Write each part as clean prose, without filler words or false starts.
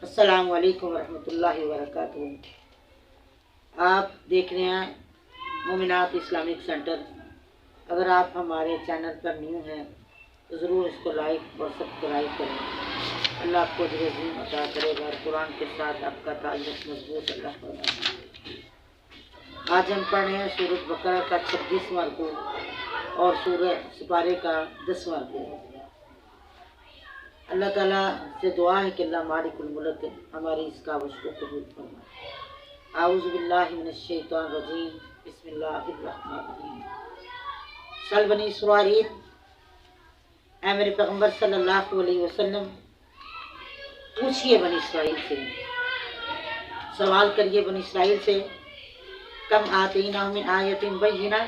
السلام علیکم ورحمۃ اللہ وبرکاتہ۔ آپ دیکھ رہے ہیں مومنات اسلامک سینٹر۔ اگر آپ ہمارے چینل پر نیو ہیں تو ضرور اس کو لائک اور سبسکرائب کریں۔ اللہ آپ کو اجر عظیم عطا کرے گا اور قرآن کے ساتھ آپ کا تعلق مضبوط اللہ فرمائے۔ آج ہم پڑھ رہے ہیں سورۃ بقرہ کا 26واں رکوع اور سورہ سپارے کا 10واں رکوع۔ اللہ تعالیٰ سے دعا ہے کہ اللہ مالک الملک ہماری اس کاوش کو قبول فرمائے۔ اعوذ باللہ من الشیطان الرجیم، بسم اللہ الرحمن الرحیم۔ سل بنی اسرائیل، اے میرے پیغمبر صلی اللہ علیہ وسلم پوچھئے بنی اسرائیل سے، سوال کریے بنی اسرائیل سے، کم آتیناہم من آیۃ بینہ،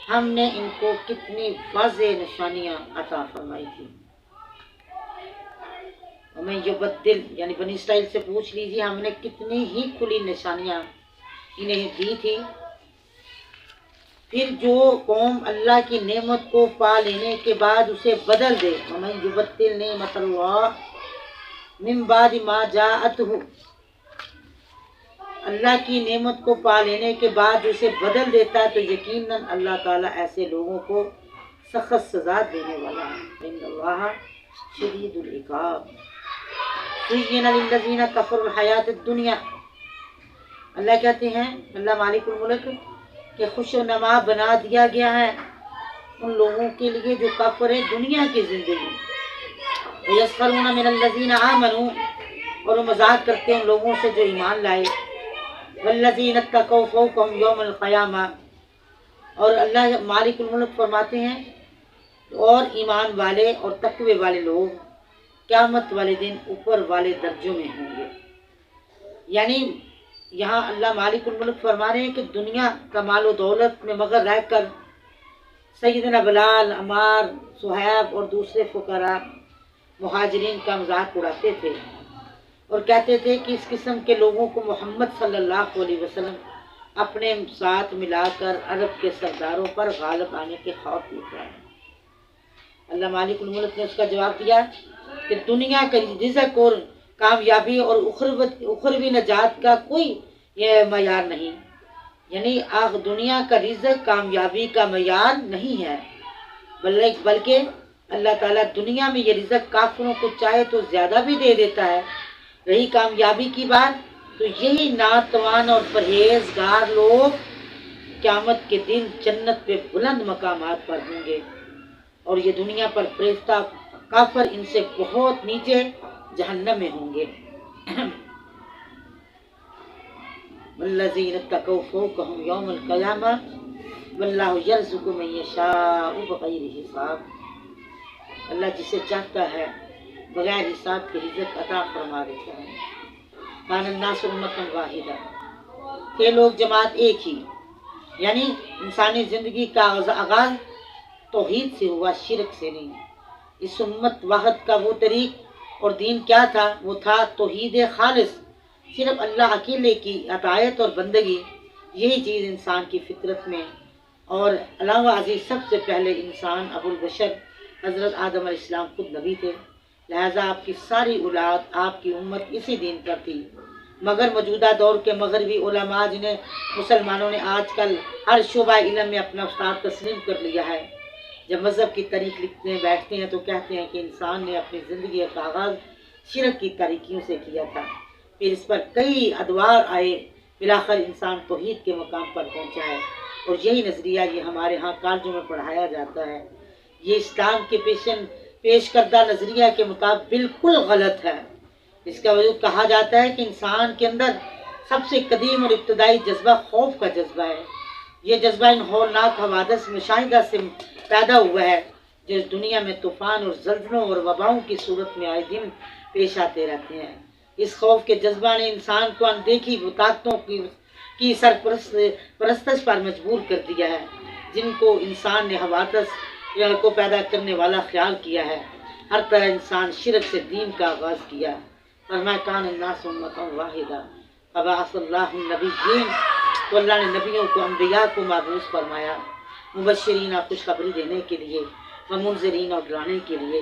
ہم نے ان کو کتنی واضح نشانیاں عطا فرمائی تھی۔ ہمیں یبدل یعنی بنی اسرائیل سے پوچھ لیجیے، ہم نے کتنی ہی کھلی نشانیاں انہیں دی تھی۔ پھر جو قوم اللہ کی نعمت کو پا لینے کے بعد اسے بدل دے، ہمیں یبدل نعمت اللہ من بعد ما جاءتہ، اللہ کی نعمت کو پا لینے کے بعد اسے بدل دیتا ہے تو یقیناً اللہ تعالیٰ ایسے لوگوں کو سخت سزا دینے والا ہے۔ ان اللہ شدید العقاب۔ زین للذین کفروا الحیات الدنیا، اللہ کہتے ہیں، اللہ مالک الملک، کہ خوش و نما بنا دیا گیا ہے ان لوگوں کے لیے جو کافر ہے دنیا کی زندگی۔ وَيَسْخَرُونَ مِنَ الَّذِينَ آمَنُوا، اور وہ مذاق کرتے ہیں ان لوگوں سے جو ایمان لائے۔ وَالَّذِينَ اتَّقَوْا فَوْقَهُمْ يَوْمَ الْقِيَامَةِ، اور اللہ مالک الملک فرماتے ہیں اور ایمان والے اور تقوی والے لوگ قیامت والے دن اوپر والے درجوں میں ہوں گے۔ یعنی یہاں اللہ مالک الملک فرما رہے ہیں کہ دنیا کا مال و دولت میں مغر رہ کر سیدنا بلال، عمار، صہیب اور دوسرے فقراء مہاجرین کا مذاق اڑاتے تھے اور کہتے تھے کہ اس قسم کے لوگوں کو محمد صلی اللہ علیہ وسلم اپنے ساتھ ملا کر عرب کے سرداروں پر غالب آنے کے خوف دیکھ رہے ہیں۔ اللہ مالک الملک نے اس کا جواب دیا کہ دنیا کا رزق اور کامیابی اور اخروی نجات کا کوئی یہ معیار نہیں، یعنی دنیا کا رزق کامیابی کا معیار نہیں ہے، بلکہ اللہ تعالیٰ دنیا میں یہ رزق کافروں کو چاہے تو زیادہ بھی دے دیتا ہے۔ رہی کامیابی کی بات تو یہی ناتوان اور پرہیزگار لوگ قیامت کے دن جنت پہ بلند مقامات پر ہوں گے، اور یہ دنیا پر فرشتہ کافر ان سے بہت نیچے جہنم میں ہوں گے۔ والذین اتقوا فوقهم یوم القیامہ واللہ یرزق من یشاء بغیر حساب، اللہ جسے چاہتا ہے بغیر حساب کے رزق عطا فرما دیتا ہے۔ کان الناس امۃ واحدہ، کہ لوگ جماعت ایک ہی، یعنی انسانی زندگی کا آغاز توحید سے ہوا، شرک سے نہیں۔ اس امت واحد کا وہ طریق اور دین کیا تھا؟ وہ تھا توحید خالص، صرف اللہ اکیلے کی اطاعت اور بندگی۔ یہی چیز انسان کی فطرت میں، اور علاوہ ازیں سب سے پہلے انسان ابو البشر حضرت آدم علیہ السلام خود نبی تھے، لہٰذا آپ کی ساری اولاد، آپ کی امت اسی دین پر تھی۔ مگر موجودہ دور کے مغربی علماء، جنہیں مسلمانوں نے آج کل ہر شعبہ علم میں اپنا استاد تسلیم کر لیا ہے، جب مذہب کی تاریخ لکھنے بیٹھتے ہیں تو کہتے ہیں کہ انسان نے اپنی زندگی کا آغاز شرک کی تاریکیوں سے کیا تھا، پھر اس پر کئی ادوار آئے، بالآخر انسان توحید کے مقام پر پہنچا ہے، اور یہی نظریہ یہ ہمارے ہاں کالجوں میں پڑھایا جاتا ہے۔ یہ اسلام کے پیش کردہ نظریہ کے مطابق بالکل غلط ہے۔ اس کا وجود کہا جاتا ہے کہ انسان کے اندر سب سے قدیم اور ابتدائی جذبہ خوف کا جذبہ ہے۔ یہ جذبہ ان ہولناک حوادث مشاہدہ سے پیدا ہوا ہے جو اس دنیا میں طوفان اور زلزلوں اور وباؤں کی صورت میں آئے دن پیش آتے رہتے ہیں۔ اس خوف کے جذبہ نے انسان کو اندیکھی طاقتوں کی سرپرستش پر مجبور کر دیا ہے، جن کو انسان نے حوادث کو پیدا کرنے والا خیال کیا ہے۔ ہر طرح انسان شرک سے دین کا آغاز کیا۔ فرمایا کان الناس امۃ واحدہ فبعث اللہ النبیین، تو اللہ نے نبیوں کو، انبیاء کو مبعوث فرمایا، مبشرین خوشخبری دینے کے لیے، ومنذرین اور ڈرانے کے لیے،